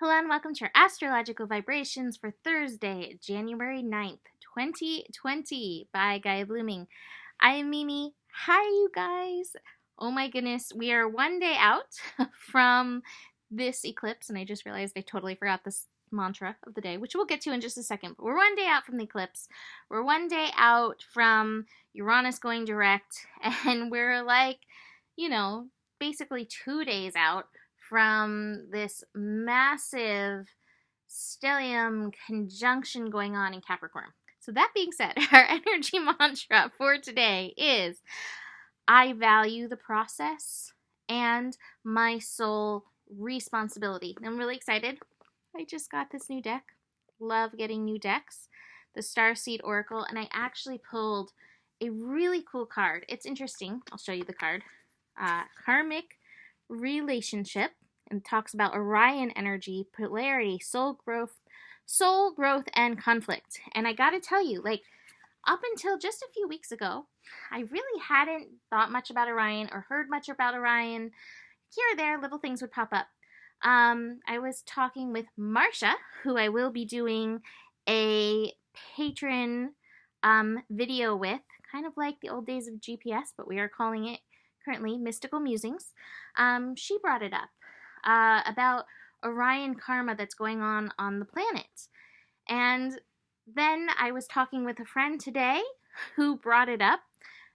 Hello and welcome to your astrological vibrations for Thursday, January 9th, 2020 by Gaia Blooming. I am Mimi. Hi, you guys. Oh my goodness, we are one day out from this eclipse, and I just realized I totally forgot this mantra of the day, which we'll get to in just a second. But we're one day out from the eclipse. We're one day out from Uranus going direct, and we're basically 2 days out from this massive stellium conjunction going on in Capricorn. So that being said, our energy mantra for today is I value the process and my soul responsibility. I'm really excited. I just got this new deck. Love getting new decks. The Starseed Oracle, and I actually pulled a really cool card. It's interesting. I'll show you the card. Karmic Relationship, and talks about Orion energy, polarity, soul growth, and conflict. And I gotta tell you, up until just a few weeks ago, I really hadn't thought much about Orion or heard much about Orion. Here or there, little things would pop up. I was talking with Marsha, who I will be doing a patron video with, kind of like the old days of GPS, but we are calling it currently Mystical Musings. She brought it up about Orion karma that's going on the planet. And then I was talking with a friend today who brought it up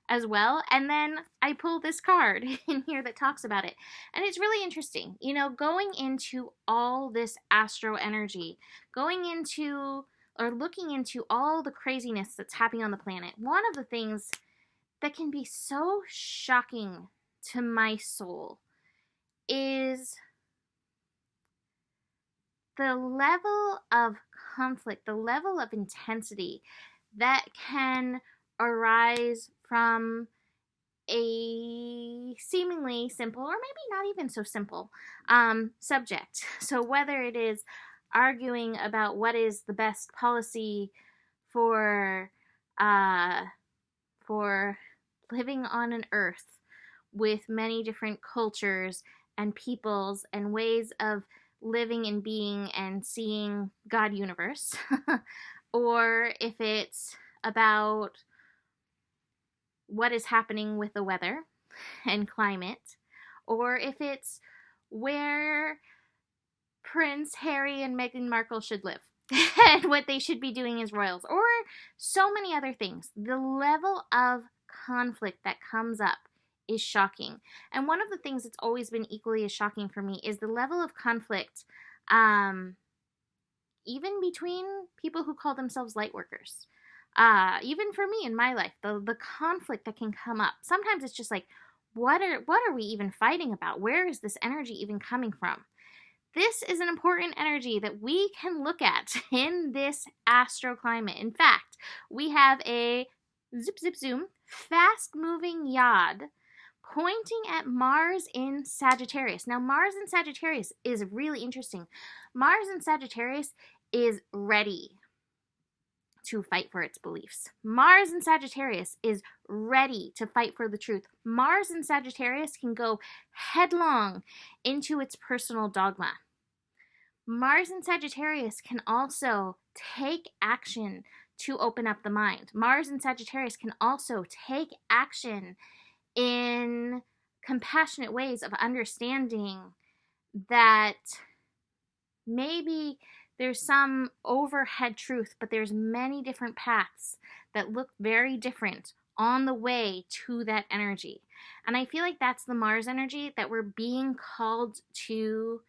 as well. And then I pulled this card in here that talks about it. And it's really interesting, going into all this astro energy, going into or looking into all the craziness that's happening on the planet. One of the things that can be so shocking to my soul is the level of conflict, the level of intensity that can arise from a seemingly simple, or maybe not even so simple, subject. So whether it is arguing about what is the best policy for living on an earth with many different cultures and peoples and ways of living and being and seeing God universe, or if it's about what is happening with the weather and climate, or if it's where Prince Harry and Meghan Markle should live and what they should be doing as royals, or so many other things. The level of conflict that comes up is shocking. And one of the things that's always been equally as shocking for me is the level of conflict, even between people who call themselves light workers. Even for me in my life, the conflict that can come up. Sometimes it's just like, what are we even fighting about? Where is this energy even coming from? This is an important energy that we can look at in this astro climate. In fact, we have a zip zip zoom fast-moving yod pointing at Mars in Sagittarius. Now, Mars in Sagittarius is really interesting. Mars in Sagittarius is ready to fight for its beliefs. Mars in Sagittarius is ready to fight for the truth. Mars in Sagittarius can go headlong into its personal dogma. Mars in Sagittarius can also take action to open up the mind. Mars in Sagittarius can also take action in compassionate ways of understanding that maybe there's some overhead truth, but there's many different paths that look very different on the way to that energy. And I feel like that's the Mars energy that we're being called to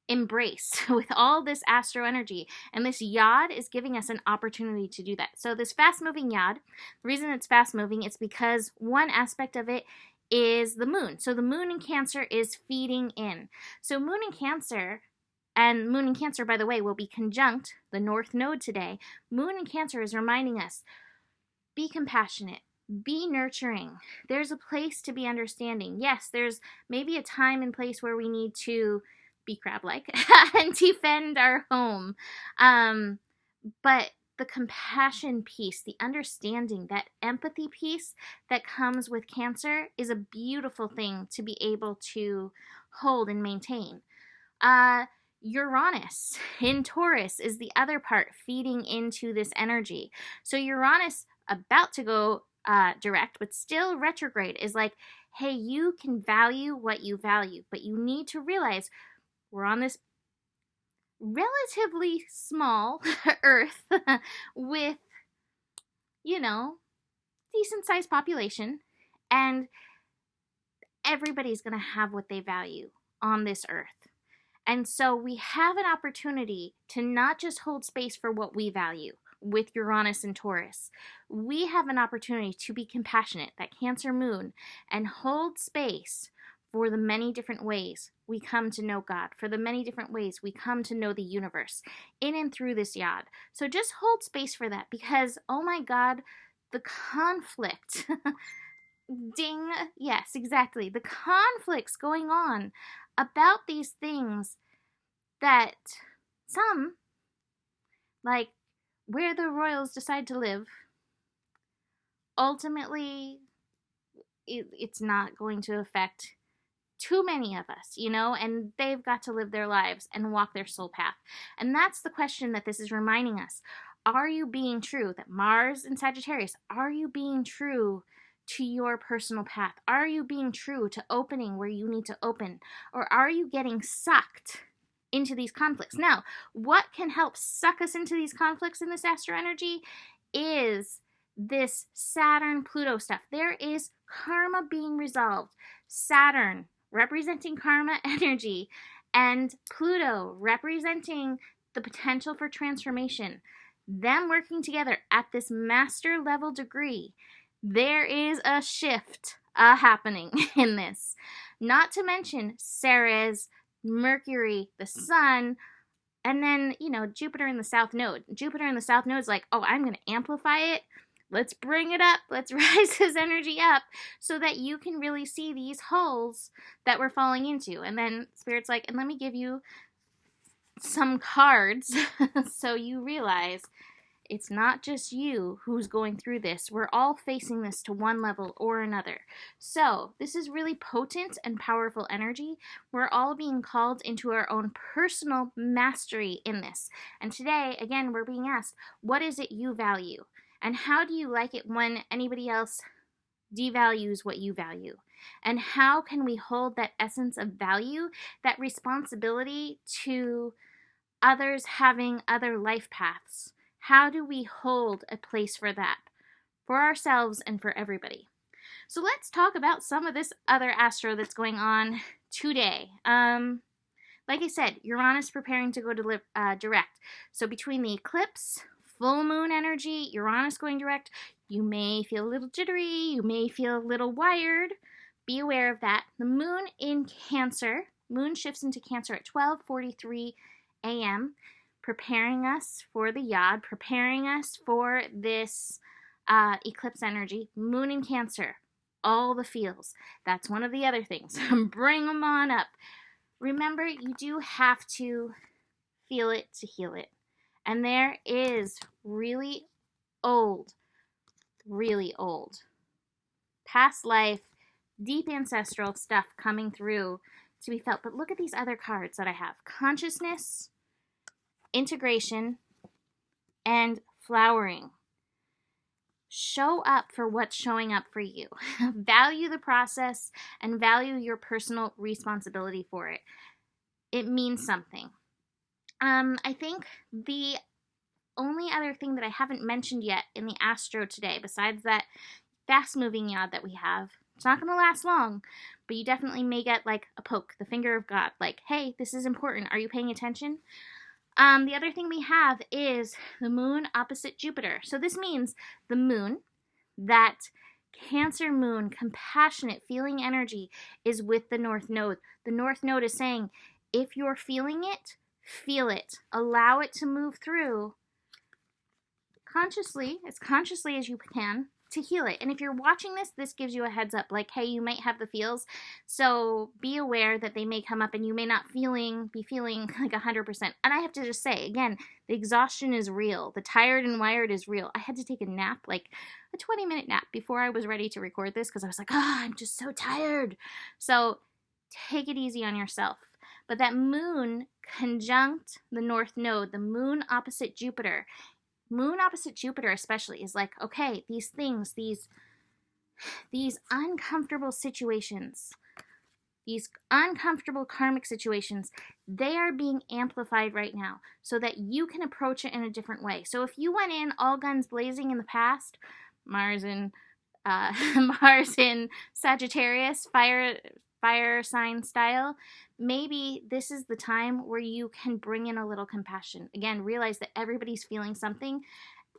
embrace with all this astro energy. And this yod is giving us an opportunity to do that. So this fast-moving yod, the reason it's fast-moving is because one aspect of it is the moon. So the moon in Cancer is feeding in. So moon in Cancer, and moon in Cancer, by the way, will be conjunct the North Node today. Moon in Cancer is reminding us, be compassionate, be nurturing. There's a place to be understanding. Yes, there's maybe a time and place where we need to be crab-like and defend our home. But the compassion piece, the understanding, that empathy piece that comes with Cancer is a beautiful thing to be able to hold and maintain. Uranus in Taurus is the other part feeding into this energy. So Uranus about to go direct, but still retrograde, is like, hey, you can value what you value, but you need to realize we're on this relatively small Earth with, decent sized population, and everybody's going to have what they value on this Earth. And so we have an opportunity to not just hold space for what we value with Uranus and Taurus. We have an opportunity to be compassionate, that Cancer moon, and hold space for the many different ways we come to know God, for the many different ways we come to know the universe in and through this yod. So just hold space for that, because, oh my God, the conflict, ding, yes, exactly, the conflicts going on about these things that some, like where the royals decide to live, ultimately it's not going to affect too many of us, and they've got to live their lives and walk their soul path. And that's the question that this is reminding us. Are you being true? That Mars in Sagittarius, are you being true to your personal path? Are you being true to opening where you need to open? Or are you getting sucked into these conflicts? Now, what can help suck us into these conflicts in this astro energy is this Saturn-Pluto stuff. There is karma being resolved. Saturn representing karma energy and Pluto representing the potential for transformation. Them working together at this master level degree, there is a shift happening in this. Not to mention Ceres, Mercury, the Sun, and then, Jupiter in the South Node. Jupiter in the South Node is like, oh, I'm going to amplify it. Let's bring it up. Let's rise his energy up so that you can really see these holes that we're falling into. And then Spirit's like, and let me give you some cards so you realize it's not just you who's going through this. We're all facing this to one level or another. So this is really potent and powerful energy. We're all being called into our own personal mastery in this. And today, again, we're being asked, what is it you value? And how do you like it when anybody else devalues what you value? And how can we hold that essence of value, that responsibility to others having other life paths? How do we hold a place for that, for ourselves and for everybody? So let's talk about some of this other astro that's going on today. Like I said, Uranus preparing to go to direct. So between the eclipse, full moon energy, Uranus going direct, you may feel a little jittery, you may feel a little wired. Be aware of that. The moon in Cancer, moon shifts into Cancer at 12:43 a.m., preparing us for the yod, preparing us for this eclipse energy. Moon in Cancer, all the feels. That's one of the other things. Bring them on up. Remember, you do have to feel it to heal it. And there is really old, past life, deep ancestral stuff coming through to be felt. But look at these other cards that I have. Consciousness, integration, and flowering. Show up for what's showing up for you. Value the process and value your personal responsibility for it. It means something. I think the only other thing that I haven't mentioned yet in the astro today, besides that fast-moving yod that we have, it's not going to last long, but you definitely may get like a poke, the finger of God, like, hey, this is important. Are you paying attention? The other thing we have is the moon opposite Jupiter. So this means the moon, that Cancer moon, compassionate, feeling energy, is with the North Node. The North Node is saying, if you're feeling it, feel it. Allow it to move through consciously, as consciously as you can, to heal it. And if you're watching this, this gives you a heads up, like, hey, you might have the feels, so be aware that they may come up and you may not be feeling like 100%. And I have to just say, again, the exhaustion is real. The tired and wired is real. I had to take a nap, like a 20-minute nap, before I was ready to record this because I was like, I'm just so tired. So take it easy on yourself. But that moon conjunct the north node, the moon opposite Jupiter especially, is like, okay, these things, these uncomfortable situations, these uncomfortable karmic situations, they are being amplified right now so that you can approach it in a different way. So if you went in all guns blazing in the past, Mars in Sagittarius, fire sign style, maybe this is the time where you can bring in a little compassion. Again, realize that everybody's feeling something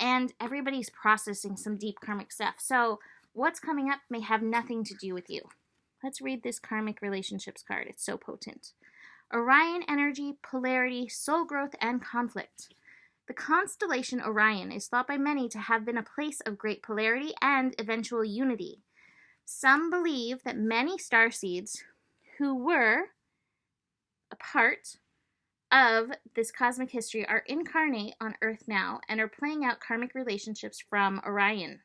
and everybody's processing some deep karmic stuff. So what's coming up may have nothing to do with you. Let's read this karmic relationships card. It's so potent. Orion energy, polarity, soul growth, and conflict. The constellation Orion is thought by many to have been a place of great polarity and eventual unity. Some believe that many starseeds who were a part of this cosmic history are incarnate on Earth now and are playing out karmic relationships from Orion.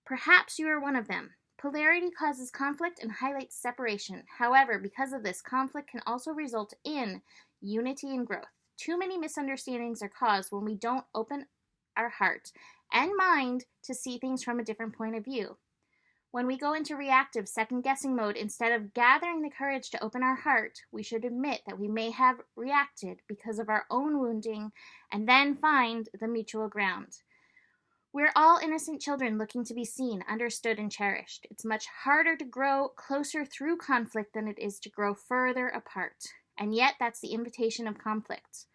Perhaps you are one of them. Polarity causes conflict and highlights separation. However, because of this, conflict can also result in unity and growth. Too many misunderstandings are caused when we don't open our heart and mind to see things from a different point of view. When we go into reactive, second-guessing mode, instead of gathering the courage to open our heart, we should admit that we may have reacted because of our own wounding and then find the mutual ground. We're all innocent children looking to be seen, understood, and cherished. It's much harder to grow closer through conflict than it is to grow further apart. And yet, that's the invitation of conflict.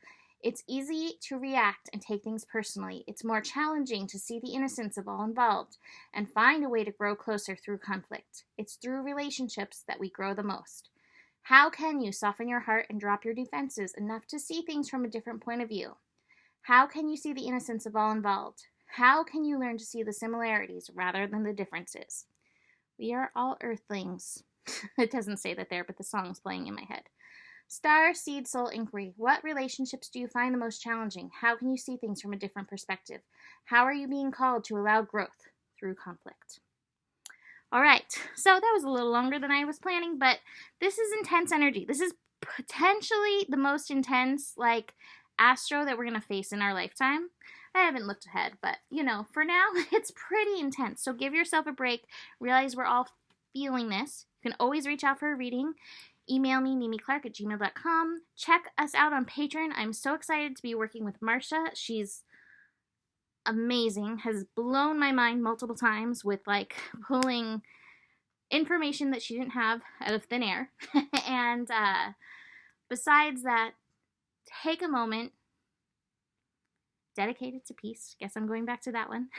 It's easy to react and take things personally. It's more challenging to see the innocence of all involved and find a way to grow closer through conflict. It's through relationships that we grow the most. How can you soften your heart and drop your defenses enough to see things from a different point of view? How can you see the innocence of all involved? How can you learn to see the similarities rather than the differences? We are all earthlings. It doesn't say that there, but the song's playing in my head. Star Seed Soul Inquiry. What relationships do you find the most challenging? How can you see things from a different perspective? How are you being called to allow growth through conflict? All right, so that was a little longer than I was planning, but this is intense energy. This is potentially the most intense, astro that we're going to face in our lifetime. I haven't looked ahead, but, for now, it's pretty intense. So give yourself a break. Realize we're all feeling this. You can always reach out for a reading. Email me, mimiclark@gmail.com. Check us out on Patreon. I'm so excited to be working with Marcia. She's amazing. Has blown my mind multiple times with, pulling information that she didn't have out of thin air. And besides that, take a moment. Dedicated to peace. Guess I'm going back to that one.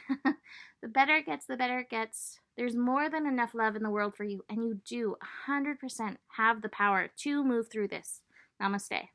The better it gets, the better it gets. There's more than enough love in the world for you, and you do 100% have the power to move through this. Namaste.